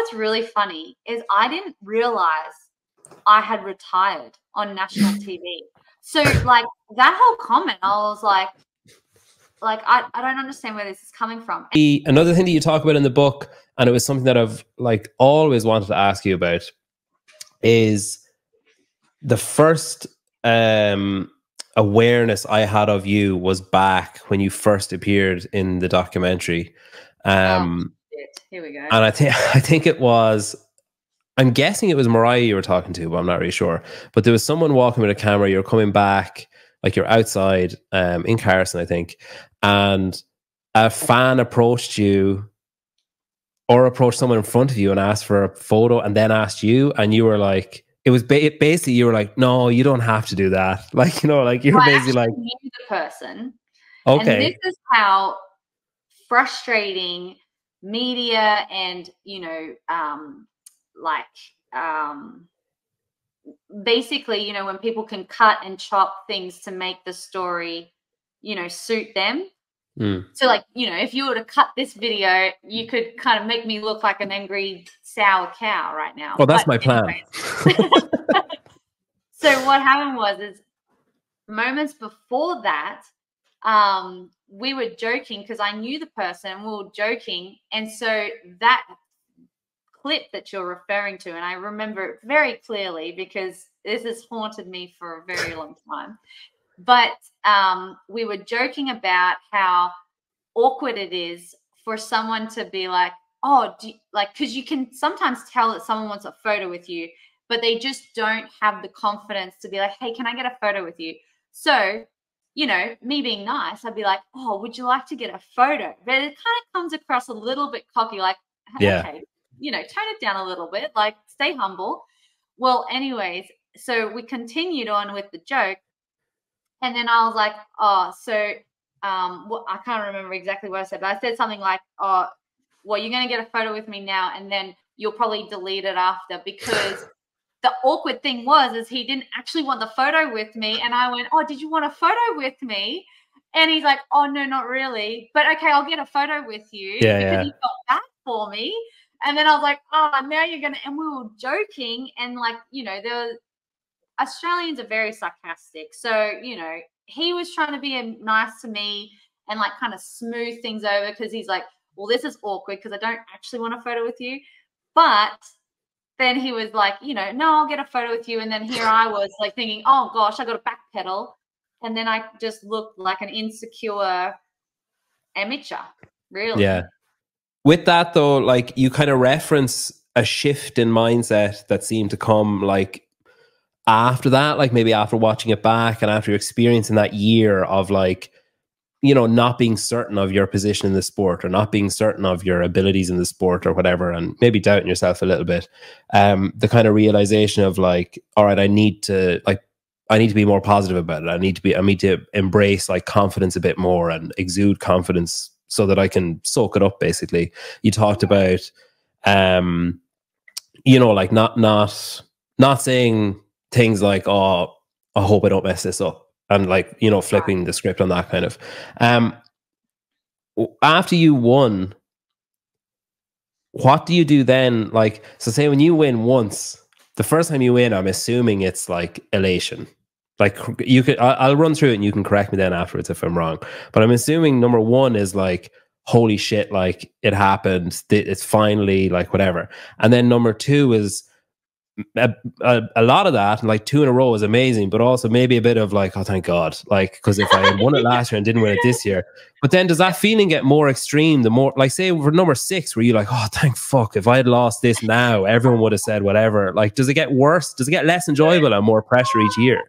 what's really funny is I didn't realize I had retired on national TV. So like that whole comment, I was like I don't understand where this is coming from. Another thing that you talk about in the book, and it was something that I've like always wanted to ask you about, is the first awareness I had of you was back when you first appeared in the documentary. Here we go. And I think it was, I'm guessing it was Mariah you were talking to, but I'm not really sure. But there was someone walking with a camera. You're coming back, like you're outside in Carson, I think, and a fan approached you or approached someone in front of you and asked for a photo, and then asked you, and you were like, it was basically you were like, no, you don't have to do that. Like, you know, like you're basically like, knew the person. Okay. And this is how frustrating media and, you know, basically, you know, when people can cut and chop things to make the story, you know, suit them. So like, you know, if you were to cut this video, you could kind of make me look like an angry sour cow right now. Well, that's my plan. So what happened is moments before that, we were joking because I knew the person, we were joking. And so that clip that you're referring to, and I remember it very clearly because this has haunted me for a very long time. But we were joking about how awkward it is for someone to be like, oh, because you can sometimes tell that someone wants a photo with you, but they just don't have the confidence to be like, hey, can I get a photo with you? So, you know, me being nice, I'd be like, oh, would you like to get a photo? But it kind of comes across a little bit cocky, like, okay, you know, tone it down a little bit, like stay humble. Well, anyways, so we continued on with the joke. And then I was like, oh, so I can't remember exactly what I said, but I said something like, oh, well, you're going to get a photo with me now, and then you'll probably delete it after, because the awkward thing is he didn't actually want the photo with me. And I went, oh, did you want a photo with me? And he's like, oh, no, not really. But okay, I'll get a photo with you because you got that for me. And then I was like, oh, now you're going to, and we were joking. And like, you know, Australians are very sarcastic. So, you know, he was trying to be nice to me and like kind of smooth things over, because he's like, well, this is awkward because I don't actually want a photo with you. But then he was like, you know, no, I'll get a photo with you. And then here I was like thinking, oh gosh, I got to backpedal. And then I just looked like an insecure amateur, really. Yeah. With that though, like you kind of reference a shift in mindset that seemed to come like after that, like maybe after watching it back and after experiencing that year of like, you know, not being certain of your position in the sport or not being certain of your abilities in the sport or whatever, and maybe doubting yourself a little bit. The kind of realization of like, all right, I need to be more positive about it. I need to embrace like confidence a bit more and exude confidence so that I can soak it up. Basically, you talked about, you know, like not saying things like, oh, I hope I don't mess this up. And like, you know, flipping the script on that kind of. After you won, what do you do then? Like, so say when you win once, the first time you win, I'm assuming it's like elation. Like you could, I'll run through it and you can correct me then afterwards if I'm wrong. But I'm assuming number one is like, holy shit, like it happened. It's finally like whatever. And then number two is a lot of that, and like 2 in a row is amazing, but also maybe a bit of like, oh, thank God, like, because if I had won it last year and didn't win it this year. But then does that feeling get more extreme the more, like say for number 6, where you're like, oh, thank fuck, if I had lost this now, everyone would have said whatever. Like, does it get worse? Does it get less enjoyable and more pressure each year?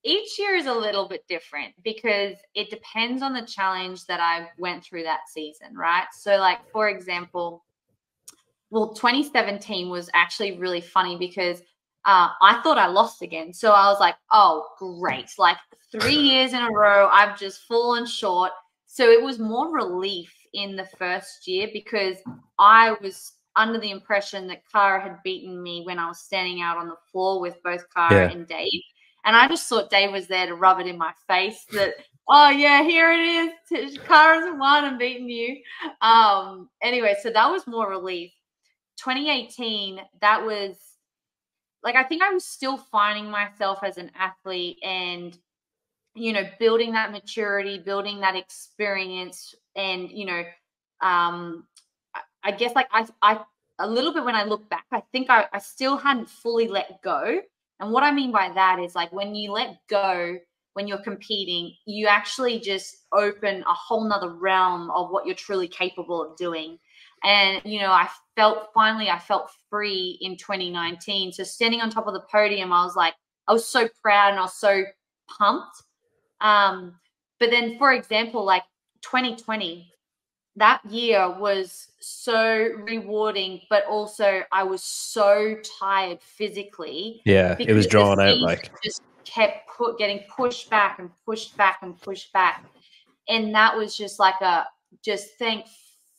Each year is a little bit different because it depends on the challenge that I went through that season, right? So like, for example, well, 2017 was actually really funny because I thought I lost again. So I was like, oh, great. Like 3 years in a row, I've just fallen short. So it was more relief in the first year because I was under the impression that Cara had beaten me when I was standing out on the floor with both Cara and Dave. And I just thought Dave was there to rub it in my face that Oh yeah, here it is. Kara's won and beaten you. Anyway, so that was more relief. 2018, that was like, I think I was still finding myself as an athlete and, you know, building that maturity, building that experience. And, you know, I guess like I a little bit when I look back, I think I still hadn't fully let go. And what I mean by that is like when you let go, when you're competing, you actually just open a whole nother realm of what you're truly capable of doing. And, you know, I felt free in 2019. So standing on top of the podium, I was so proud and I was so pumped. But then, for example, like 2020, that year was so rewarding, but also I was so tired physically. Yeah, it was drawn out, like just kept getting pushed back and pushed back and pushed back. And that was just like just thank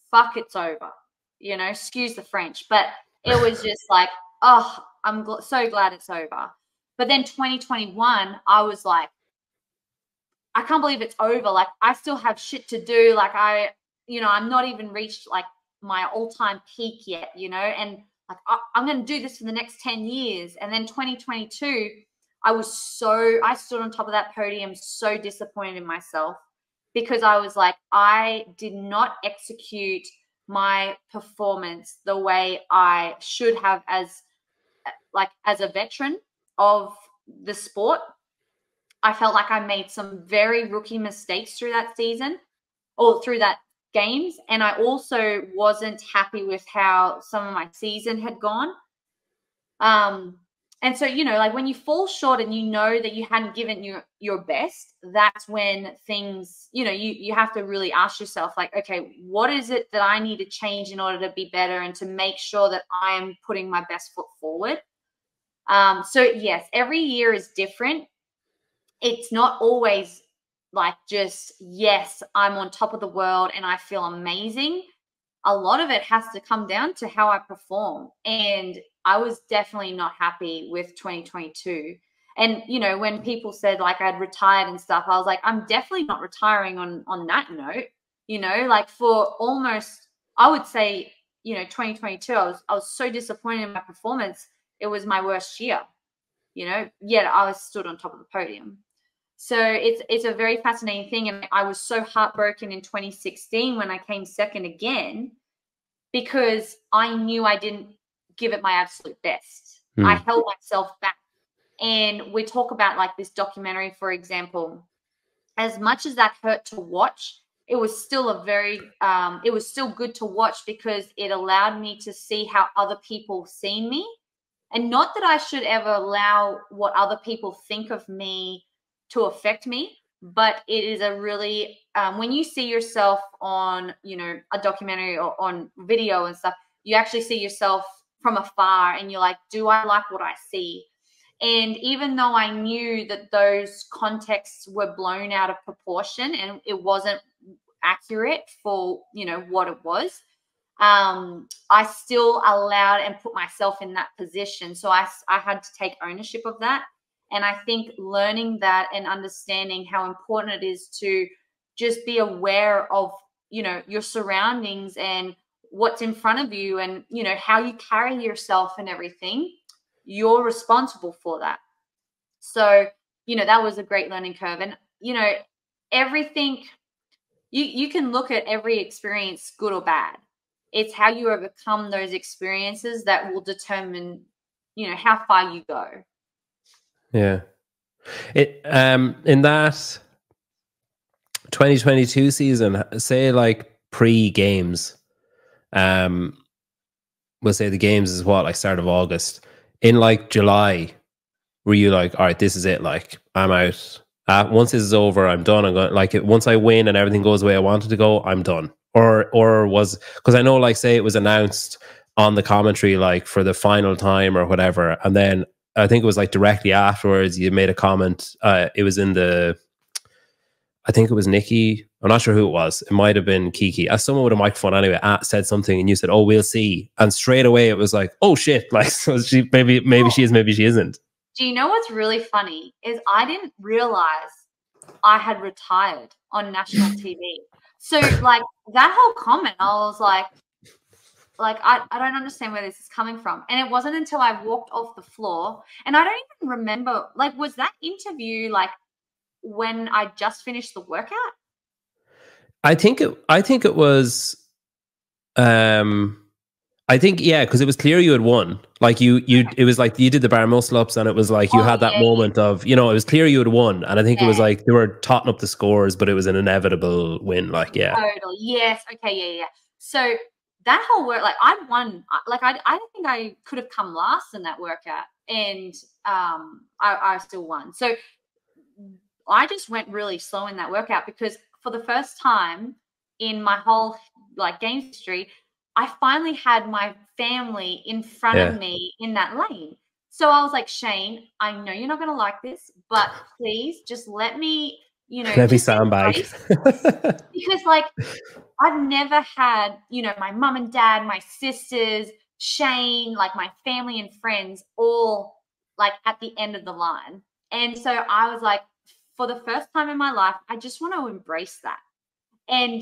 fuck it's over, you know, excuse the French, but it was just like, oh, I'm so glad it's over. But then 2021, I was like, I can't believe it's over. Like, I still have shit to do. Like, I'm not even reached like my all-time peak yet, you know, and like, I'm going to do this for the next 10 years. And then 2022, I stood on top of that podium so disappointed in myself because I was like, I did not execute my performance the way I should have as a veteran of the sport. I felt like I made some very rookie mistakes through that season or through that games. And I also wasn't happy with how some of my season had gone. And so, you know, like when you fall short and you know that you hadn't given your best, that's when things, you know, you have to really ask yourself, like, okay, what is it that I need to change in order to be better and to make sure that I am putting my best foot forward? So yes, every year is different. It's not always like just, yes, I'm on top of the world and I feel amazing. A lot of it has to come down to how I perform. And I was definitely not happy with 2022. And, you know, when people said like I'd retired and stuff, I was like, I'm definitely not retiring on that note, you know, like for almost, I would say, you know, 2022, I was so disappointed in my performance. It was my worst year, you know, yet I was stood on top of the podium. So it's a very fascinating thing. And I was so heartbroken in 2016 when I came second again, because I knew I didn't give it my absolute best. I held myself back. And we talk about like this documentary, for example, as much as that hurt to watch, it was still it was still good to watch because it allowed me to see how other people see me. And not that I should ever allow what other people think of me to affect me, but it is a really, when you see yourself on, you know, a documentary or on video and stuff, you actually see yourself from afar and you're like, do I like what I see? And even though I knew that those contexts were blown out of proportion and it wasn't accurate for, you know, what it was, I still allowed and put myself in that position. So I had to take ownership of that. And I think learning that and understanding how important it is to just be aware of, you know, your surroundings and what's in front of you and, you know, how you carry yourself and everything, you're responsible for that. So, you know, that was a great learning curve. And, you know, everything, you can look at every experience, good or bad. It's how you overcome those experiences that will determine, you know, how far you go. Yeah. It in that 2022 season, say like pre-games, we'll say the games is what, like start of August. In like July, were you like, all right, this is it, like I'm out. Once this is over, I'm done. I'm going, like, once I win and everything goes the way I wanted to go, I'm done. Or was, because I know, like, say it was announced on the commentary like for the final time or whatever, and then I think it was like directly afterwards you made a comment. It was in the, I think it was Nikki. I'm not sure who it was. It might have been Kiki. As someone with a microphone anyway said something, and you said, "Oh, we'll see." And straight away it was like, "Oh shit!" Like, so she maybe she is, maybe she isn't. Do you know what's really funny is I didn't realize I had retired on national TV. So like that whole comment, I was like I don't understand where this is coming from. And it wasn't until I walked off the floor, and I don't even remember, like, was that interview like when I just finished the workout? I think it was I think, yeah, because it was clear you had won. Like it was like you did the bar muscle ups, and it was like you had that moment of, you know, it was clear you had won. And I think it was like they were totting up the scores, but it was an inevitable win. Like, yeah. Totally. Yes. Okay. Yeah. So that whole work, like I won, like I don't think I could have come last in that workout, and I still won. So I just went really slow in that workout because for the first time in my whole like game history, I finally had my family in front of me in that lane. So I was like, Shane, I know you're not going to like this, but please just let me, you know, let me sandbag. Because like I've never had, you know, my mum and dad, my sisters, Shane, like my family and friends all like at the end of the line. And so I was like, for the first time in my life, I just want to embrace that. And,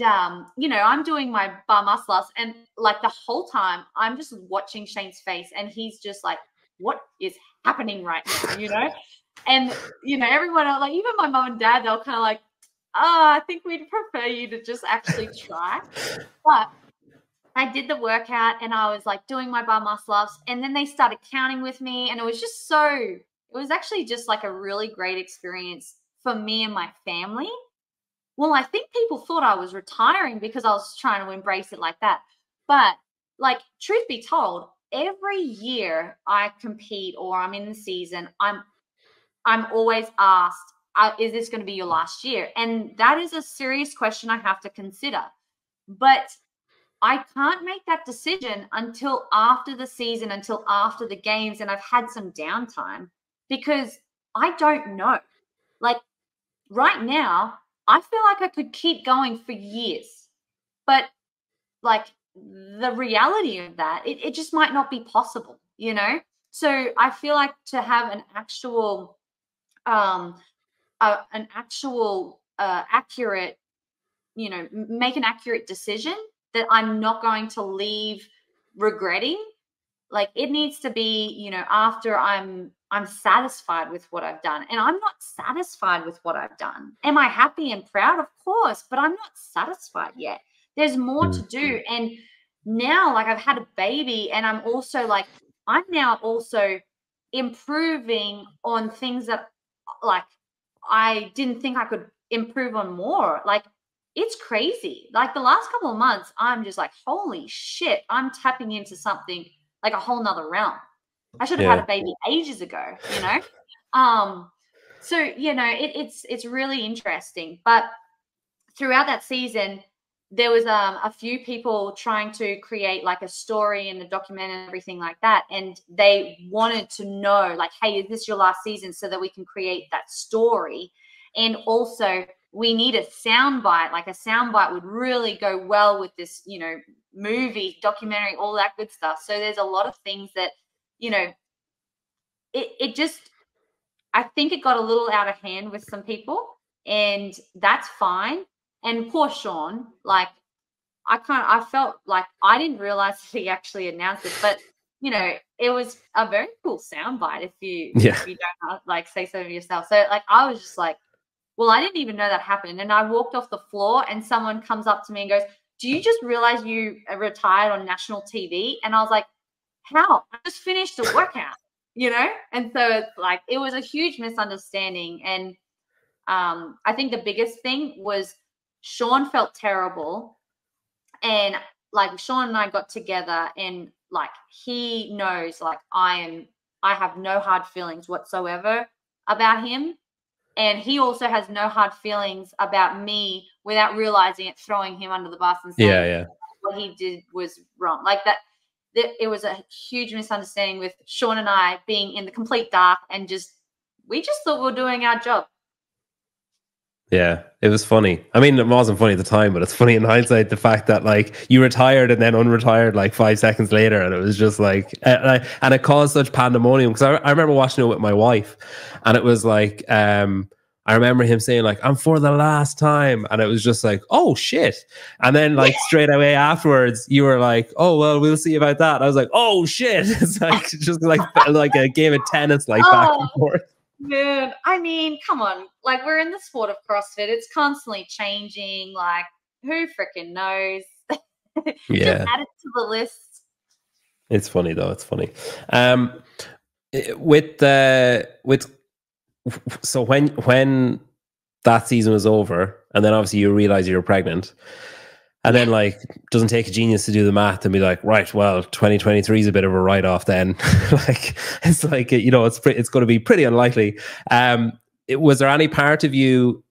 you know, I'm doing my bar muscle ups, and like the whole time I'm just watching Shane's face, and he's just like, what is happening right now, you know? And, you know, everyone else, like even my mom and dad, they'll kind of like, oh, I think we'd prefer you to just actually try. But I did the workout, and I was like doing my bar muscle ups, and then they started counting with me, and it was just it was actually just like a really great experience for me and my family. Well, I think people thought I was retiring because I was trying to embrace it like that. But like, truth be told, every year I compete or I'm in the season, I'm always asked, is this going to be your last year? And that is a serious question I have to consider. But I can't make that decision until after the season, until after the games, and I've had some downtime because I don't know. Like right now, I feel like I could keep going for years, but like the reality of that, it just might not be possible, you know? So I feel like to have an actual, accurate, you know, make an accurate decision that I'm not going to leave regretting. Like it needs to be, you know, after I'm satisfied with what I've done. And I'm not satisfied with what I've done. Am I happy and proud? Of course, but I'm not satisfied yet. There's more to do. And now, like I've had a baby, and I'm now also improving on things that like I didn't think I could improve on more. Like it's crazy. Like the last couple of months, I'm just like, holy shit, I'm tapping into something like a whole nother realm. I should have had a baby ages ago, you know? So, you know, it's really interesting. But throughout that season, there was a few people trying to create like a story and a document and everything like that. And they wanted to know like, hey, is this your last season, so that we can create that story? And also we need a soundbite. Like a soundbite would really go well with this, you know, movie, documentary, all that good stuff. So there's a lot of things that, you know, it just, I think it got a little out of hand with some people, and that's fine. And poor Sean, like I felt like I didn't realize that he actually announced it, but you know, it was a very cool soundbite if you don't like say so yourself. So like I was just like, well, I didn't even know that happened. And I walked off the floor, and someone comes up to me and goes, do you just realize you retired on national TV? And I was like, how? I just finished a workout, you know? And so it's like, it was a huge misunderstanding. And I think the biggest thing was Sean felt terrible. And like Sean and I got together, and like he knows like I have no hard feelings whatsoever about him. And he also has no hard feelings about me without realizing it, throwing him under the bus and saying what he did was wrong. Like that, it was a huge misunderstanding with Sean and I being in the complete dark, and we just thought we were doing our job. Yeah, it was funny. I mean, it wasn't funny at the time, but it's funny in hindsight, the fact that like you retired and then unretired like 5 seconds later, and it was just like, and it caused such pandemonium because I remember watching it with my wife, and it was like, I remember him saying like, I'm for the last time. And it was just like, oh shit. And then like straight away afterwards, you were like, oh, well, we'll see about that. I was like, oh shit. It's like just like a game of tennis, like back and forth. Man, I mean, come on. Like, we're in the sport of CrossFit. It's constantly changing. Like, who freaking knows? Yeah. Just add it to the list. It's funny though. It's funny. So when that season was over, and then obviously you realize you're pregnant, and then like doesn't take a genius to do the math and be like, right, well, 2023 is a bit of a write-off then. Like it's like, you know, it's going to be pretty unlikely. Was there any part of you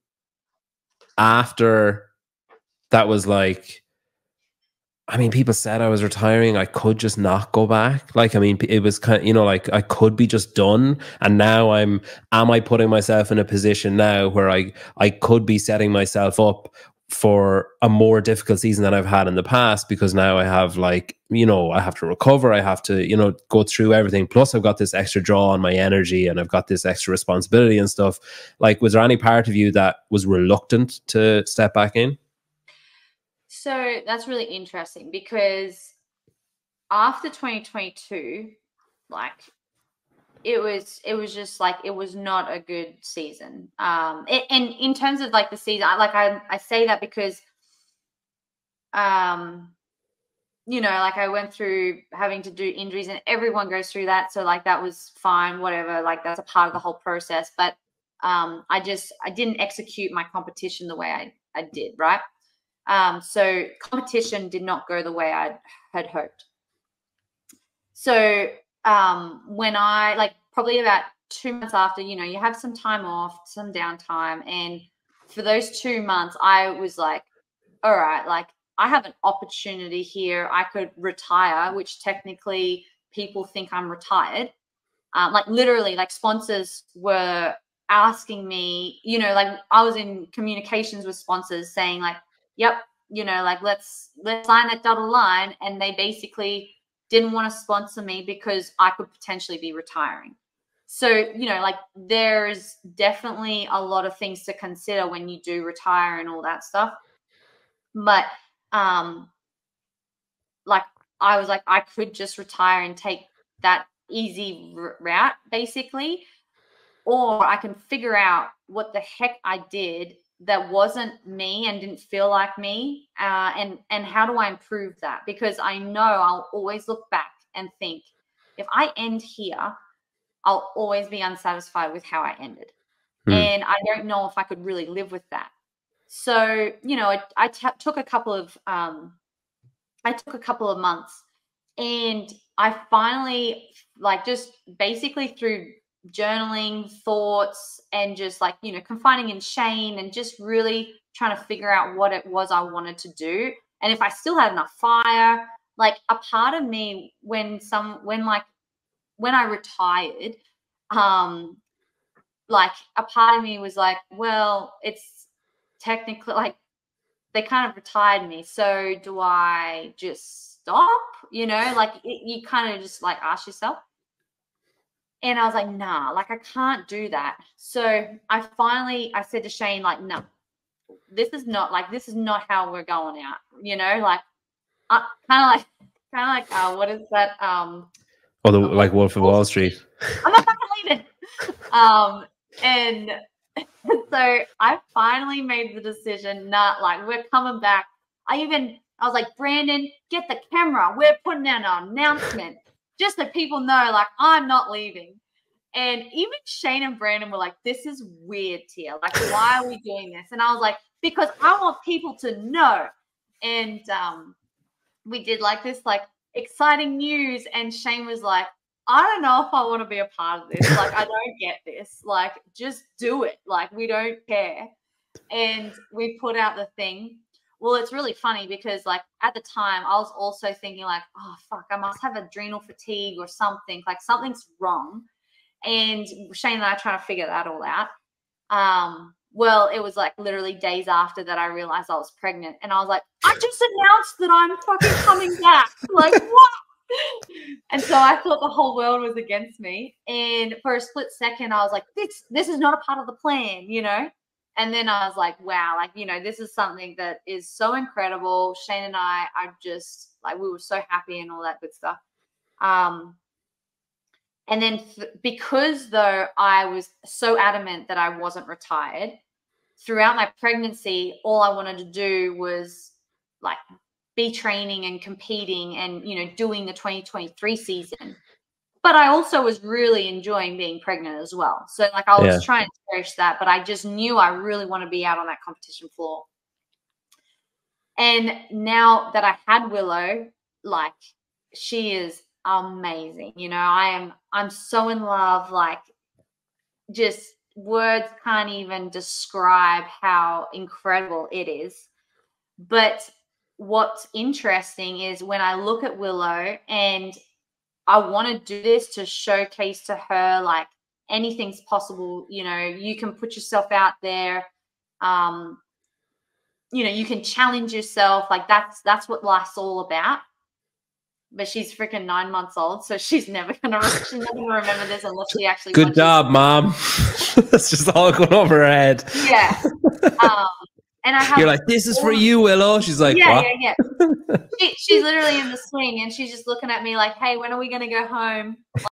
after that was like, I mean, people said I was retiring, I could just not go back? Like, I mean, it was kind of, you know, like I could be just done. And now am I putting myself in a position now where I could be setting myself up for a more difficult season than I've had in the past, because now I have like, you know, I have to recover. I have to, you know, go through everything. Plus I've got this extra draw on my energy and I've got this extra responsibility and stuff. Like, was there any part of you that was reluctant to step back in? So that's really interesting, because after 2022, like it was just like, it was not a good season. And in terms of like the season, I say that because, you know, like I went through having to do injuries, and everyone goes through that. So like that was fine, whatever, like that's a part of the whole process. But I didn't execute my competition the way I did, right? So competition did not go the way I had hoped. So when I, like, probably about 2 months after, you know, you have some time off, some downtime. And for those 2 months, I was like, all right, like I have an opportunity here. I could retire, which technically people think I'm retired. Like literally, like sponsors were asking me, you know, like I was in communications with sponsors saying like, yep, you know, like let's sign that dotted line. And they basically didn't want to sponsor me because I could potentially be retiring. So, you know, like there's definitely a lot of things to consider when you do retire and all that stuff. But like I was like, I could just retire and take that easy route basically, or I can figure out what the heck I did that wasn't me and didn't feel like me, and how do I improve that? Because I know I'll always look back and think, if I end here, I'll always be unsatisfied with how I ended. And I don't know if I could really live with that. So, you know, I took a couple of months, and I finally, like, just basically through journaling, thoughts, and just like, you know, confiding in Shane and just really trying to figure out what it was I wanted to do. And if I still had enough fire, like a part of me, when I retired, like a part of me was like, well, it's technically like they kind of retired me. So do I just stop? You know, like you kind of just like ask yourself. And I was like, nah, like I can't do that. So I said to Shane, like, no, this is not how we're going out. You know, like kind of like what is that? Like Wolf of Wall Street. I'm not fucking leaving. And so I finally made the decision, not like we're coming back. I was like, Brandon, get the camera. We're putting out an announcement just so people know, like, I'm not leaving. And even Shane and Brandon were like, this is weird, Tia. Like, why are we doing this? And I was like, because I want people to know. And we did like this, like, exciting news. And Shane was like, I don't know if I want to be a part of this. Like, I don't get this. Like, just do it. Like, we don't care. And we put out the thing. Well, it's really funny because, like, at the time, I was also thinking, like, oh, fuck, I must have adrenal fatigue or something. Like, something's wrong. And Shane and I are trying to figure that all out. Well, it was, like, literally days after that I realized I was pregnant. And I was like, I just announced that I'm fucking coming back. Like, what? And so I thought the whole world was against me. And for a split second, I was like, this is not a part of the plan, you know? And then I was like, wow, like, you know, this is something that is so incredible. Shane and I are just like, we were so happy and all that good stuff. And then because though I was so adamant that I wasn't retired, throughout my pregnancy, all I wanted to do was like be training and competing and, you know, doing the 2023 season. But I also was really enjoying being pregnant as well. So like I was trying to cherish that, but I just knew I really want to be out on that competition floor. And now that I had Willow, like she is amazing. You know, I'm so in love, like just words can't even describe how incredible it is. But what's interesting is when I look at Willow and I want to do this to showcase to her like anything's possible. You know, you can put yourself out there. You know, you can challenge yourself. Like that's what life's all about. But she's freaking 9 months old, so she's never gonna remember this unless she actually. Good job, Mom. That's just all going over her head. Yeah. And I have. You're like, this is for you, Willow. She's like, yeah, what? yeah. She's literally in the swing, and she's just looking at me like, "Hey, when are we gonna go home?"